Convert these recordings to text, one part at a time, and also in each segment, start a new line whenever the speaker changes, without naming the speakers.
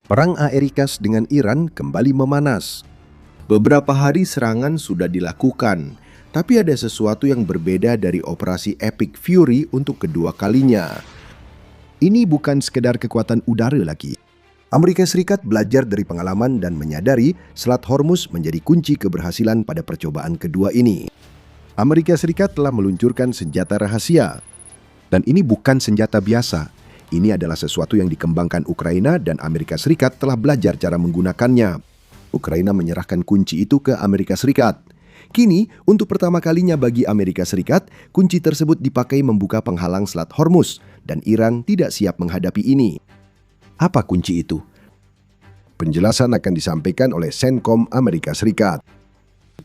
Perang Amerika dengan Iran kembali memanas. Beberapa hari serangan sudah dilakukan, tapi ada sesuatu yang berbeda dari operasi Epic Fury untuk kedua kalinya. Ini bukan sekedar kekuatan udara lagi. Amerika Serikat belajar dari pengalaman dan menyadari Selat Hormuz menjadi kunci keberhasilan pada percobaan kedua ini. Amerika Serikat telah meluncurkan senjata rahasia. Dan ini bukan senjata biasa. Ini adalah sesuatu yang dikembangkan Ukraina dan Amerika Serikat telah belajar cara menggunakannya. Ukraina menyerahkan kunci itu ke Amerika Serikat. Kini, untuk pertama kalinya bagi Amerika Serikat, kunci tersebut dipakai membuka penghalang Selat Hormuz dan Iran tidak siap menghadapi ini. Apa kunci itu? Penjelasan akan disampaikan oleh CENTCOM Amerika Serikat.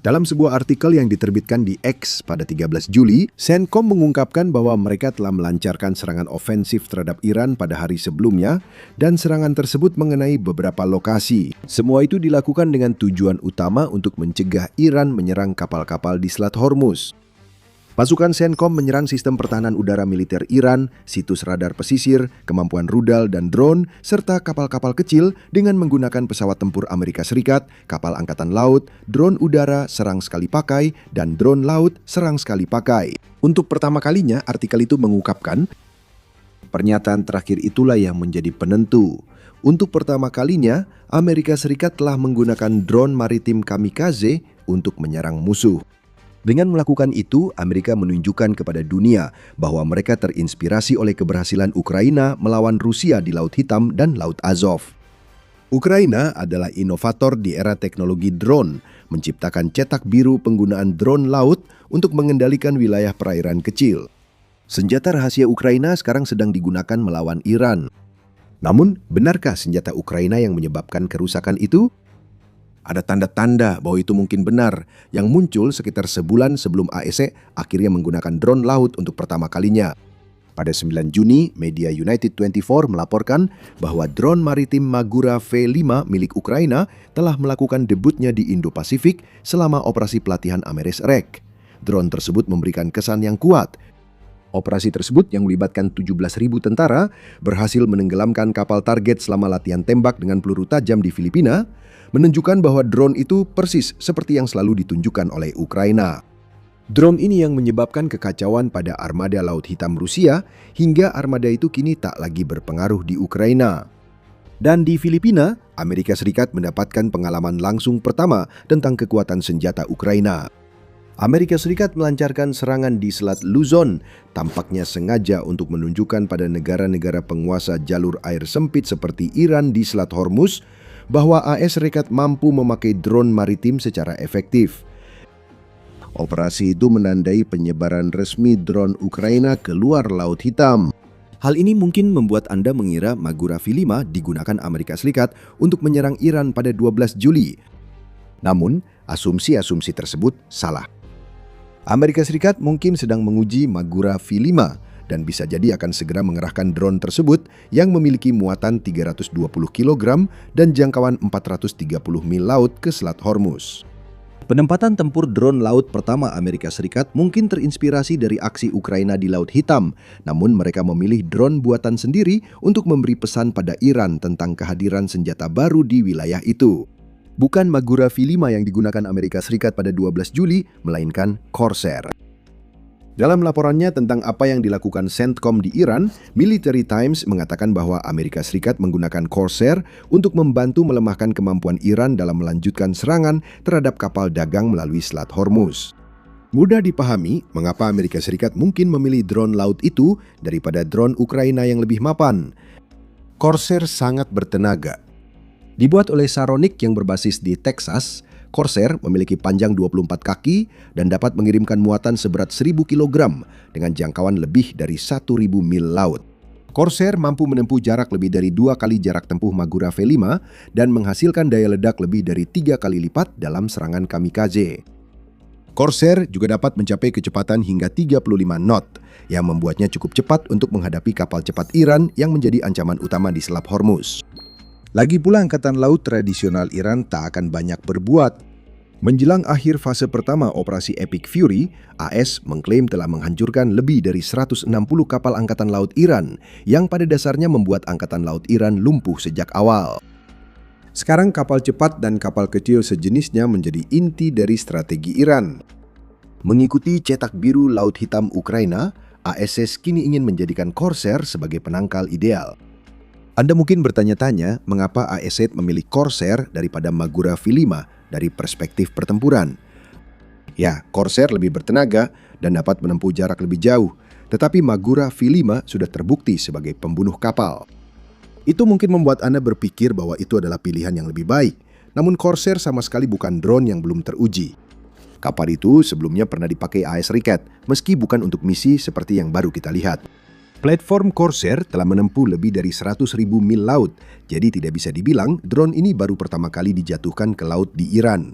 Dalam sebuah artikel yang diterbitkan di X pada 13 Juli, CENTCOM mengungkapkan bahwa mereka telah melancarkan serangan ofensif terhadap Iran pada hari sebelumnya dan serangan tersebut mengenai beberapa lokasi. Semua itu dilakukan dengan tujuan utama untuk mencegah Iran menyerang kapal-kapal di Selat Hormuz. Pasukan CENTCOM menyerang sistem pertahanan udara militer Iran, situs radar pesisir, kemampuan rudal dan drone, serta kapal-kapal kecil dengan menggunakan pesawat tempur Amerika Serikat, kapal angkatan laut, drone udara serang sekali pakai, dan drone laut serang sekali pakai. Untuk pertama kalinya, artikel itu mengungkapkan, pernyataan terakhir itulah yang menjadi penentu. Untuk pertama kalinya, Amerika Serikat telah menggunakan drone maritim kamikaze untuk menyerang musuh. Dengan melakukan itu, Amerika menunjukkan kepada dunia bahwa mereka terinspirasi oleh keberhasilan Ukraina melawan Rusia di Laut Hitam dan Laut Azov. Ukraina adalah inovator di era teknologi drone, menciptakan cetak biru penggunaan drone laut untuk mengendalikan wilayah perairan kecil. Senjata rahasia Ukraina sekarang sedang digunakan melawan Iran. Namun, benarkah senjata Ukraina yang menyebabkan kerusakan itu? Ada tanda-tanda bahwa itu mungkin benar yang muncul sekitar sebulan sebelum AEC akhirnya menggunakan drone laut untuk pertama kalinya. Pada 9 Juni, media United 24 melaporkan bahwa drone maritim Magura V5 milik Ukraina telah melakukan debutnya di Indo-Pasifik selama operasi pelatihan Ameris-REC. Drone tersebut memberikan kesan yang kuat. Operasi tersebut yang melibatkan 17.000 tentara berhasil menenggelamkan kapal target selama latihan tembak dengan peluru tajam di Filipina, menunjukkan bahwa drone itu persis seperti yang selalu ditunjukkan oleh Ukraina. Drone ini yang menyebabkan kekacauan pada armada Laut Hitam Rusia hingga armada itu kini tak lagi berpengaruh di Ukraina. Dan di Filipina, Amerika Serikat mendapatkan pengalaman langsung pertama tentang kekuatan senjata Ukraina. Amerika Serikat melancarkan serangan di Selat Luzon, tampaknya sengaja untuk menunjukkan pada negara-negara penguasa jalur air sempit seperti Iran di Selat Hormuz bahwa AS Serikat mampu memakai drone maritim secara efektif. Operasi itu menandai penyebaran resmi drone Ukraina keluar Laut Hitam. Hal ini mungkin membuat Anda mengira Magura V5 digunakan Amerika Serikat untuk menyerang Iran pada 12 Juli. Namun, asumsi-asumsi tersebut salah. Amerika Serikat mungkin sedang menguji Magura V5 dan bisa jadi akan segera mengerahkan drone tersebut yang memiliki muatan 320 kg dan jangkauan 430 mil laut ke Selat Hormuz. Penempatan tempur drone laut pertama Amerika Serikat mungkin terinspirasi dari aksi Ukraina di Laut Hitam, namun mereka memilih drone buatan sendiri untuk memberi pesan pada Iran tentang kehadiran senjata baru di wilayah itu. Bukan Magura V5 yang digunakan Amerika Serikat pada 12 Juli, melainkan Corsair. Dalam laporannya tentang apa yang dilakukan CENTCOM di Iran, Military Times mengatakan bahwa Amerika Serikat menggunakan Corsair untuk membantu melemahkan kemampuan Iran dalam melanjutkan serangan terhadap kapal dagang melalui Selat Hormuz. Mudah dipahami mengapa Amerika Serikat mungkin memilih drone laut itu daripada drone Ukraina yang lebih mapan. Corsair sangat bertenaga. Dibuat oleh Saronic yang berbasis di Texas, Corsair memiliki panjang 24 kaki dan dapat mengirimkan muatan seberat 1.000 kg dengan jangkauan lebih dari 1.000 mil laut. Corsair mampu menempuh jarak lebih dari 2 kali jarak tempuh Magura V5 dan menghasilkan daya ledak lebih dari 3 kali lipat dalam serangan kamikaze. Corsair juga dapat mencapai kecepatan hingga 35 knot, yang membuatnya cukup cepat untuk menghadapi kapal cepat Iran yang menjadi ancaman utama di Selat Hormuz. Lagi pula Angkatan Laut tradisional Iran tak akan banyak berbuat. Menjelang akhir fase pertama operasi Epic Fury, AS mengklaim telah menghancurkan lebih dari 160 kapal Angkatan Laut Iran yang pada dasarnya membuat Angkatan Laut Iran lumpuh sejak awal. Sekarang kapal cepat dan kapal kecil sejenisnya menjadi inti dari strategi Iran. Mengikuti cetak biru Laut Hitam Ukraina, ASS kini ingin menjadikan Corsair sebagai penangkal ideal. Anda mungkin bertanya-tanya mengapa ASS memilih Corsair daripada Magura V5 dari perspektif pertempuran. Ya, Corsair lebih bertenaga dan dapat menempuh jarak lebih jauh, tetapi Magura V5 sudah terbukti sebagai pembunuh kapal. Itu mungkin membuat Anda berpikir bahwa itu adalah pilihan yang lebih baik, namun Corsair sama sekali bukan drone yang belum teruji. Kapal itu sebelumnya pernah dipakai AS Serikat, meski bukan untuk misi seperti yang baru kita lihat. Platform Corsair telah menempuh lebih dari 100.000 mil laut, jadi tidak bisa dibilang drone ini baru pertama kali dijatuhkan ke laut di Iran.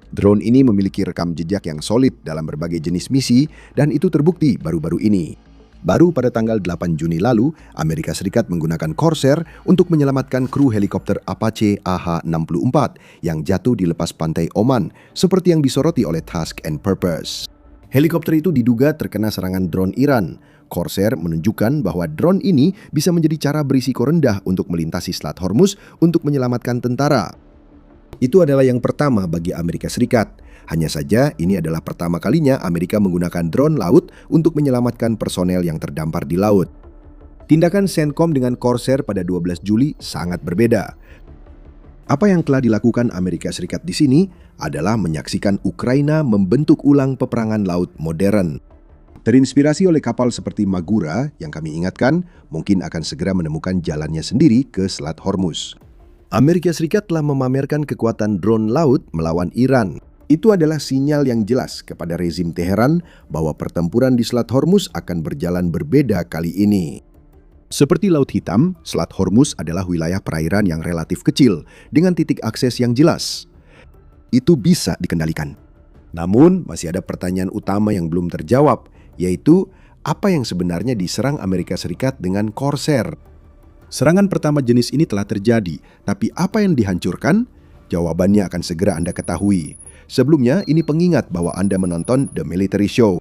Drone ini memiliki rekam jejak yang solid dalam berbagai jenis misi, dan itu terbukti baru-baru ini. Baru pada tanggal 8 Juni lalu, Amerika Serikat menggunakan Corsair untuk menyelamatkan kru helikopter Apache AH-64 yang jatuh di lepas pantai Oman, seperti yang disoroti oleh Task and Purpose. Helikopter itu diduga terkena serangan drone Iran. Corsair menunjukkan bahwa drone ini bisa menjadi cara berisiko rendah untuk melintasi Selat Hormuz untuk menyelamatkan tentara. Itu adalah yang pertama bagi Amerika Serikat. Hanya saja ini adalah pertama kalinya Amerika menggunakan drone laut untuk menyelamatkan personel yang terdampar di laut. Tindakan CENTCOM dengan Corsair pada 12 Juli sangat berbeda. Apa yang telah dilakukan Amerika Serikat di sini adalah menyaksikan Ukraina membentuk ulang peperangan laut modern. Terinspirasi oleh kapal seperti Magura yang kami ingatkan, mungkin akan segera menemukan jalannya sendiri ke Selat Hormuz. Amerika Serikat telah memamerkan kekuatan drone laut melawan Iran. Itu adalah sinyal yang jelas kepada rezim Teheran bahwa pertempuran di Selat Hormuz akan berjalan berbeda kali ini. Seperti Laut Hitam, Selat Hormuz adalah wilayah perairan yang relatif kecil dengan titik akses yang jelas. Itu bisa dikendalikan. Namun, masih ada pertanyaan utama yang belum terjawab, yaitu apa yang sebenarnya diserang Amerika Serikat dengan Corsair. Serangan pertama jenis ini telah terjadi, tapi apa yang dihancurkan? Jawabannya akan segera Anda ketahui. Sebelumnya, ini pengingat bahwa Anda menonton The Military Show.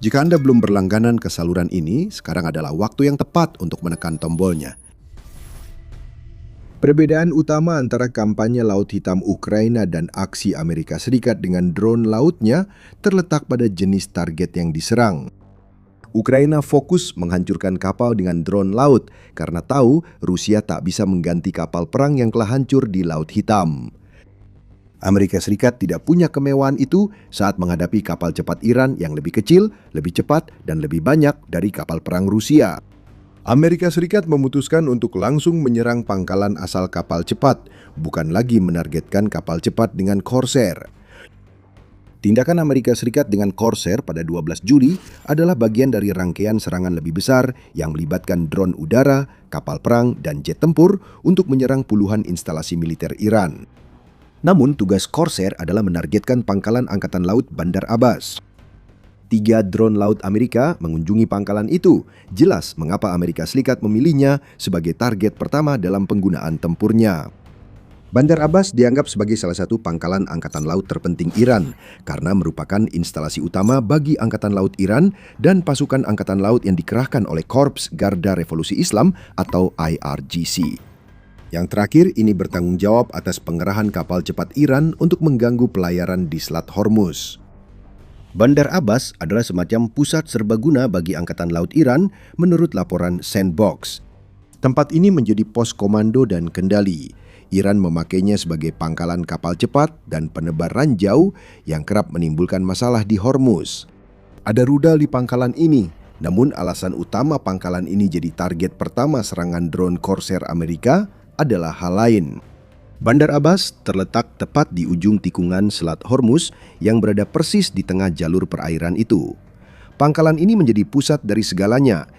Jika Anda belum berlangganan ke saluran ini, sekarang adalah waktu yang tepat untuk menekan tombolnya. Perbedaan utama antara kampanye Laut Hitam Ukraina dan aksi Amerika Serikat dengan drone lautnya terletak pada jenis target yang diserang. Ukraina fokus menghancurkan kapal dengan drone laut karena tahu Rusia tak bisa mengganti kapal perang yang telah hancur di Laut Hitam. Amerika Serikat tidak punya kemewahan itu saat menghadapi kapal cepat Iran yang lebih kecil, lebih cepat, dan lebih banyak dari kapal perang Rusia. Amerika Serikat memutuskan untuk langsung menyerang pangkalan asal kapal cepat, bukan lagi menargetkan kapal cepat dengan Corsair. Tindakan Amerika Serikat dengan Corsair pada 12 Juli adalah bagian dari rangkaian serangan lebih besar yang melibatkan drone udara, kapal perang, dan jet tempur untuk menyerang puluhan instalasi militer Iran. Namun tugas Corsair adalah menargetkan pangkalan Angkatan Laut Bandar Abbas. 3 drone laut Amerika mengunjungi pangkalan itu. Jelas mengapa Amerika Serikat memilihnya sebagai target pertama dalam penggunaan tempurnya. Bandar Abbas dianggap sebagai salah satu pangkalan Angkatan Laut terpenting Iran karena merupakan instalasi utama bagi Angkatan Laut Iran dan pasukan Angkatan Laut yang dikerahkan oleh Korps Garda Revolusi Islam atau IRGC. Yang terakhir, ini bertanggung jawab atas pengerahan kapal cepat Iran untuk mengganggu pelayaran di Selat Hormuz. Bandar Abbas adalah semacam pusat serbaguna bagi Angkatan Laut Iran menurut laporan Sandbox. Tempat ini menjadi pos komando dan kendali. Iran memakainya sebagai pangkalan kapal cepat dan penebar ranjau yang kerap menimbulkan masalah di Hormuz. Ada rudal di pangkalan ini, namun alasan utama pangkalan ini jadi target pertama serangan drone Corsair Amerika adalah hal lain. Bandar Abbas terletak tepat di ujung tikungan Selat Hormuz yang berada persis di tengah jalur perairan itu. Pangkalan ini menjadi pusat dari segalanya.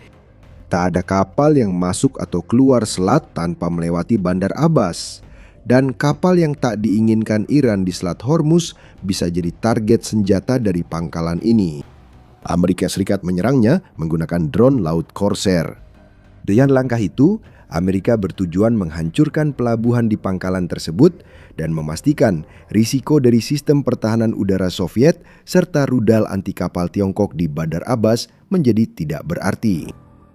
Tak ada kapal yang masuk atau keluar selat tanpa melewati Bandar Abbas. Dan kapal yang tak diinginkan Iran di Selat Hormuz bisa jadi target senjata dari pangkalan ini. Amerika Serikat menyerangnya menggunakan drone laut Corsair. Dengan langkah itu, Amerika bertujuan menghancurkan pelabuhan di pangkalan tersebut dan memastikan risiko dari sistem pertahanan udara Soviet serta rudal anti kapal Tiongkok di Bandar Abbas menjadi tidak berarti.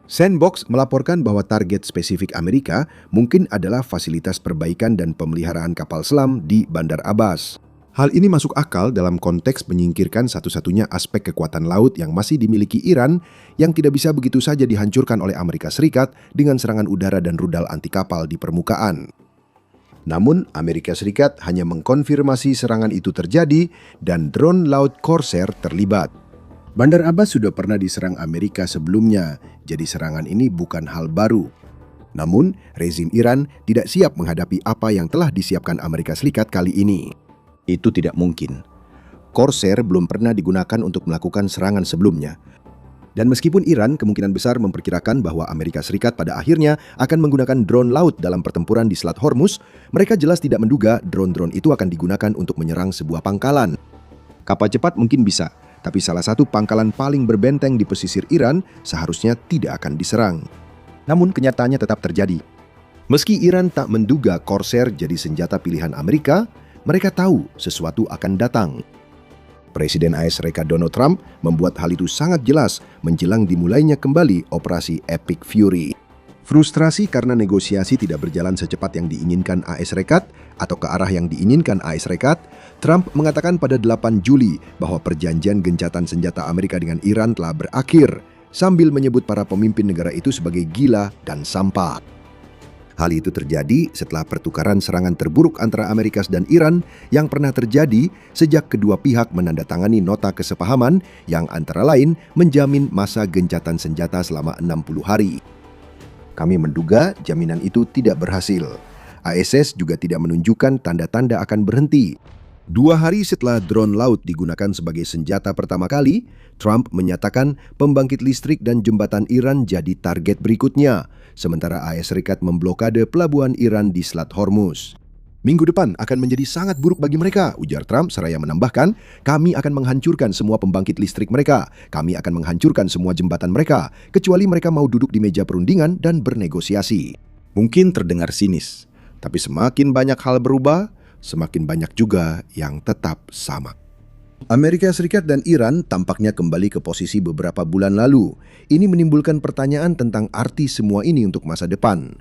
Sandbox melaporkan bahwa target spesifik Amerika mungkin adalah fasilitas perbaikan dan pemeliharaan kapal selam di Bandar Abbas. Hal ini masuk akal dalam konteks menyingkirkan satu-satunya aspek kekuatan laut yang masih dimiliki Iran yang tidak bisa begitu saja dihancurkan oleh Amerika Serikat dengan serangan udara dan rudal anti kapal di permukaan. Namun, Amerika Serikat hanya mengkonfirmasi serangan itu terjadi dan drone laut Corsair terlibat. Bandar Abbas sudah pernah diserang Amerika sebelumnya, jadi serangan ini bukan hal baru. Namun, rezim Iran tidak siap menghadapi apa yang telah disiapkan Amerika Serikat kali ini. Itu tidak mungkin. Corsair belum pernah digunakan untuk melakukan serangan sebelumnya. Dan meskipun Iran kemungkinan besar memperkirakan bahwa Amerika Serikat pada akhirnya akan menggunakan drone laut dalam pertempuran di Selat Hormuz, mereka jelas tidak menduga drone-drone itu akan digunakan untuk menyerang sebuah pangkalan. Kapal cepat mungkin bisa, tapi salah satu pangkalan paling berbenteng di pesisir Iran seharusnya tidak akan diserang. Namun kenyataannya tetap terjadi. Meski Iran tak menduga Corsair jadi senjata pilihan Amerika, mereka tahu sesuatu akan datang. Presiden AS Donald Trump membuat hal itu sangat jelas menjelang dimulainya kembali operasi Epic Fury. Frustrasi karena negosiasi tidak berjalan secepat yang diinginkan AS atau ke arah yang diinginkan AS, Trump mengatakan pada 8 Juli bahwa perjanjian gencatan senjata Amerika dengan Iran telah berakhir, sambil menyebut para pemimpin negara itu sebagai gila dan sampah. Hal itu terjadi setelah pertukaran serangan terburuk antara Amerika dan Iran yang pernah terjadi sejak kedua pihak menandatangani nota kesepahaman yang antara lain menjamin masa gencatan senjata selama 60 hari. Kami menduga jaminan itu tidak berhasil. ASS juga tidak menunjukkan tanda-tanda akan berhenti. 2 hari setelah drone laut digunakan sebagai senjata pertama kali, Trump menyatakan pembangkit listrik dan jembatan Iran jadi target berikutnya, sementara AS memblokade pelabuhan Iran di Selat Hormuz. Minggu depan akan menjadi sangat buruk bagi mereka, ujar Trump seraya menambahkan, kami akan menghancurkan semua pembangkit listrik mereka, kami akan menghancurkan semua jembatan mereka, kecuali mereka mau duduk di meja perundingan dan bernegosiasi. Mungkin terdengar sinis, tapi semakin banyak hal berubah, semakin banyak juga yang tetap sama. Amerika Serikat dan Iran tampaknya kembali ke posisi beberapa bulan lalu. Ini menimbulkan pertanyaan tentang arti semua ini untuk masa depan.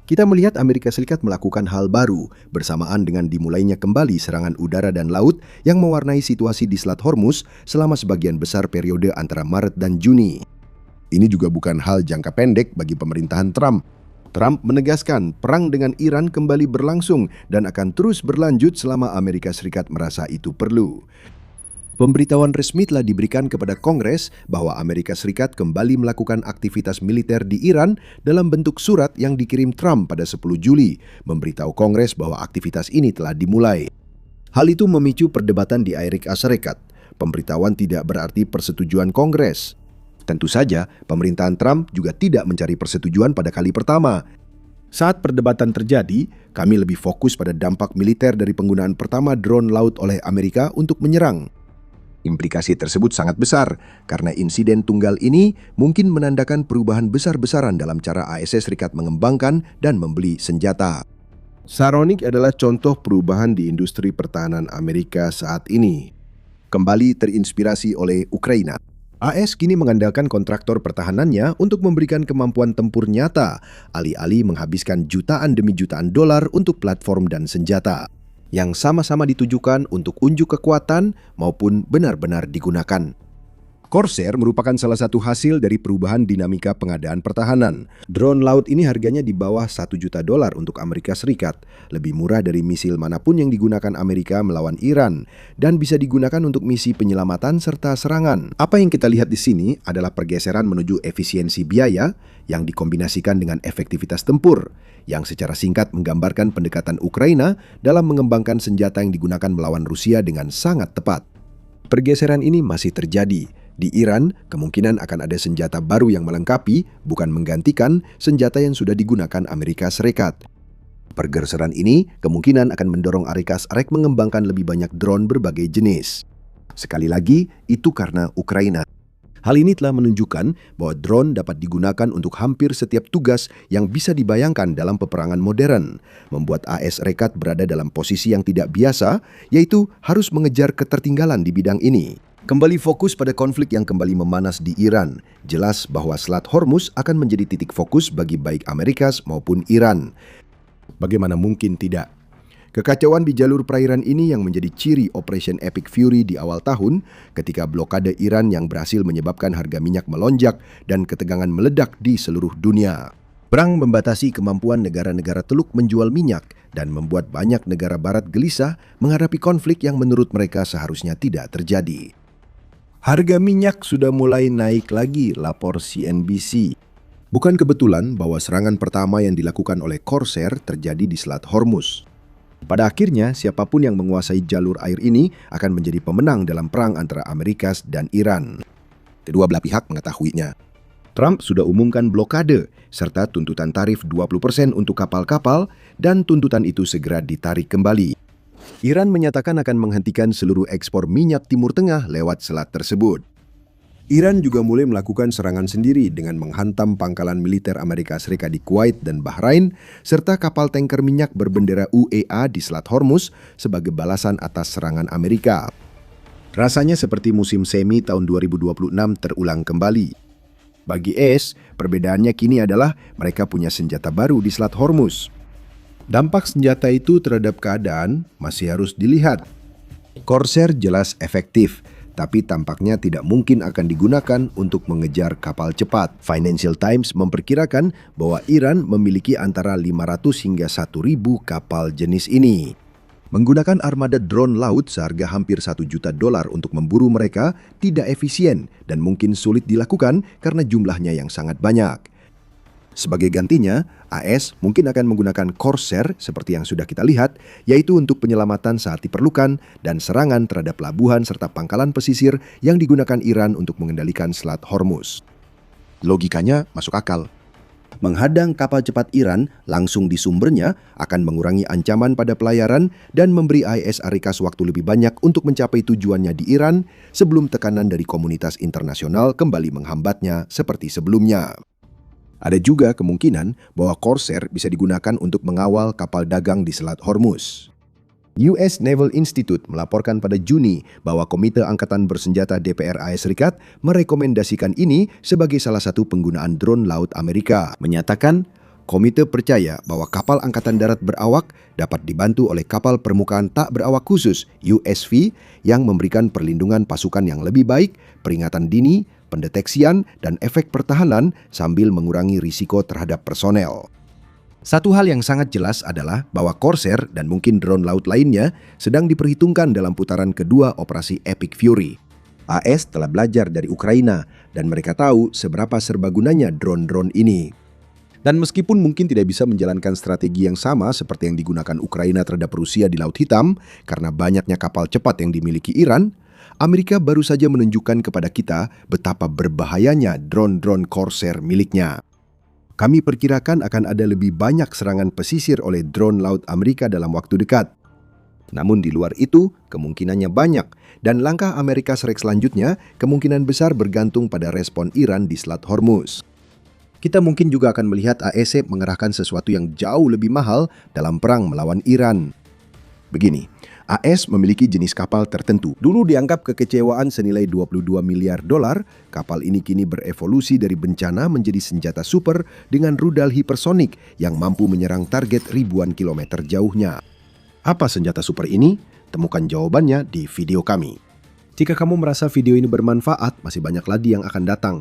Kita melihat Amerika Serikat melakukan hal baru bersamaan dengan dimulainya kembali serangan udara dan laut yang mewarnai situasi di Selat Hormuz selama sebagian besar periode antara Maret dan Juni. Ini juga bukan hal jangka pendek bagi pemerintahan Trump. Trump menegaskan perang dengan Iran kembali berlangsung dan akan terus berlanjut selama Amerika Serikat merasa itu perlu. Pemberitahuan resmi telah diberikan kepada Kongres bahwa Amerika Serikat kembali melakukan aktivitas militer di Iran dalam bentuk surat yang dikirim Trump pada 10 Juli, memberitahu Kongres bahwa aktivitas ini telah dimulai. Hal itu memicu perdebatan di Amerika Serikat. Pemberitahuan tidak berarti persetujuan Kongres. Tentu saja, pemerintahan Trump juga tidak mencari persetujuan pada kali pertama. Saat perdebatan terjadi, kami lebih fokus pada dampak militer dari penggunaan pertama drone laut oleh Amerika untuk menyerang. Implikasi tersebut sangat besar, karena insiden tunggal ini mungkin menandakan perubahan besar-besaran dalam cara AS mengembangkan dan membeli senjata. Saronic adalah contoh perubahan di industri pertahanan Amerika saat ini. Kembali terinspirasi oleh Ukraina. AS kini mengandalkan kontraktor pertahanannya untuk memberikan kemampuan tempur nyata, alih-alih menghabiskan jutaan demi jutaan dolar untuk platform dan senjata, yang sama-sama ditujukan untuk unjuk kekuatan maupun benar-benar digunakan. Corsair merupakan salah satu hasil dari perubahan dinamika pengadaan pertahanan. Drone laut ini harganya di bawah $1 juta untuk Amerika Serikat, lebih murah dari misil manapun yang digunakan Amerika melawan Iran, dan bisa digunakan untuk misi penyelamatan serta serangan. Apa yang kita lihat di sini adalah pergeseran menuju efisiensi biaya yang dikombinasikan dengan efektivitas tempur, yang secara singkat menggambarkan pendekatan Ukraina dalam mengembangkan senjata yang digunakan melawan Rusia dengan sangat tepat. Pergeseran ini masih terjadi. Di Iran, kemungkinan akan ada senjata baru yang melengkapi, bukan menggantikan, senjata yang sudah digunakan Amerika Serikat. Pergeseran ini kemungkinan akan mendorong Amerika Serikat mengembangkan lebih banyak drone berbagai jenis. Sekali lagi, itu karena Ukraina. Hal ini telah menunjukkan bahwa drone dapat digunakan untuk hampir setiap tugas yang bisa dibayangkan dalam peperangan modern, membuat AS berada dalam posisi yang tidak biasa, yaitu harus mengejar ketertinggalan di bidang ini. Kembali fokus pada konflik yang kembali memanas di Iran. Jelas bahwa Selat Hormuz akan menjadi titik fokus bagi baik Amerika maupun Iran. Bagaimana mungkin tidak? Kekacauan di jalur perairan ini yang menjadi ciri Operation Epic Fury di awal tahun ketika blokade Iran yang berhasil menyebabkan harga minyak melonjak dan ketegangan meledak di seluruh dunia. Perang membatasi kemampuan negara-negara Teluk menjual minyak dan membuat banyak negara barat gelisah menghadapi konflik yang menurut mereka seharusnya tidak terjadi. Harga minyak sudah mulai naik lagi, lapor CNBC. Bukan kebetulan bahwa serangan pertama yang dilakukan oleh Corsair terjadi di Selat Hormuz. Pada akhirnya, siapapun yang menguasai jalur air ini akan menjadi pemenang dalam perang antara Amerika dan Iran. Kedua belah pihak mengetahuinya. Trump sudah umumkan blokade, serta tuntutan tarif 20% untuk kapal-kapal, dan tuntutan itu segera ditarik kembali. Iran menyatakan akan menghentikan seluruh ekspor minyak Timur Tengah lewat selat tersebut. Iran juga mulai melakukan serangan sendiri dengan menghantam pangkalan militer Amerika Serikat di Kuwait dan Bahrain, serta kapal tanker minyak berbendera UEA di Selat Hormuz sebagai balasan atas serangan Amerika. Rasanya seperti musim semi tahun 2026 terulang kembali. Bagi AS, perbedaannya kini adalah mereka punya senjata baru di Selat Hormuz. Dampak senjata itu terhadap keadaan masih harus dilihat. Corsair jelas efektif, tapi tampaknya tidak mungkin akan digunakan untuk mengejar kapal cepat. Financial Times memperkirakan bahwa Iran memiliki antara 500 hingga 1.000 kapal jenis ini. Menggunakan armada drone laut seharga hampir $1 juta untuk memburu mereka tidak efisien dan mungkin sulit dilakukan karena jumlahnya yang sangat banyak. Sebagai gantinya, AS mungkin akan menggunakan Corsair seperti yang sudah kita lihat, yaitu untuk penyelamatan saat diperlukan dan serangan terhadap pelabuhan serta pangkalan pesisir yang digunakan Iran untuk mengendalikan Selat Hormuz. Logikanya masuk akal. Menghadang kapal cepat Iran langsung di sumbernya akan mengurangi ancaman pada pelayaran dan memberi AS Arikas waktu lebih banyak untuk mencapai tujuannya di Iran sebelum tekanan dari komunitas internasional kembali menghambatnya seperti sebelumnya. Ada juga kemungkinan bahwa Corsair bisa digunakan untuk mengawal kapal dagang di Selat Hormuz. US Naval Institute melaporkan pada Juni bahwa Komite Angkatan Bersenjata DPR AS Serikat merekomendasikan ini sebagai salah satu penggunaan drone laut Amerika. Menyatakan, komite percaya bahwa kapal Angkatan Darat berawak dapat dibantu oleh kapal permukaan tak berawak khusus USV yang memberikan perlindungan pasukan yang lebih baik, peringatan dini, pendeteksian, dan efek pertahanan sambil mengurangi risiko terhadap personel. Satu hal yang sangat jelas adalah bahwa Corsair dan mungkin drone laut lainnya sedang diperhitungkan dalam putaran kedua operasi Epic Fury. AS telah belajar dari Ukraina dan mereka tahu seberapa serbagunanya drone-drone ini. Dan meskipun mungkin tidak bisa menjalankan strategi yang sama seperti yang digunakan Ukraina terhadap Rusia di Laut Hitam karena banyaknya kapal cepat yang dimiliki Iran, Amerika baru saja menunjukkan kepada kita betapa berbahayanya drone-drone Corsair miliknya. Kami perkirakan akan ada lebih banyak serangan pesisir oleh drone laut Amerika dalam waktu dekat. Namun di luar itu, kemungkinannya banyak, dan langkah Amerika Serikat selanjutnya kemungkinan besar bergantung pada respon Iran di Selat Hormuz. Kita mungkin juga akan melihat AEC mengerahkan sesuatu yang jauh lebih mahal dalam perang melawan Iran. Begini, AS memiliki jenis kapal tertentu. Dulu dianggap kekecewaan senilai $22 miliar, kapal ini kini berevolusi dari bencana menjadi senjata super dengan rudal hipersonik yang mampu menyerang target ribuan kilometer jauhnya. Apa senjata super ini? Temukan jawabannya di video kami. Jika kamu merasa video ini bermanfaat, masih banyak lagi yang akan datang.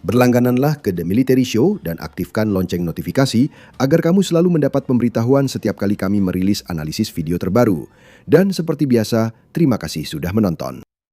Berlanggananlah ke The Military Show dan aktifkan lonceng notifikasi agar kamu selalu mendapat pemberitahuan setiap kali kami merilis analisis video terbaru. Dan seperti biasa, terima kasih sudah menonton.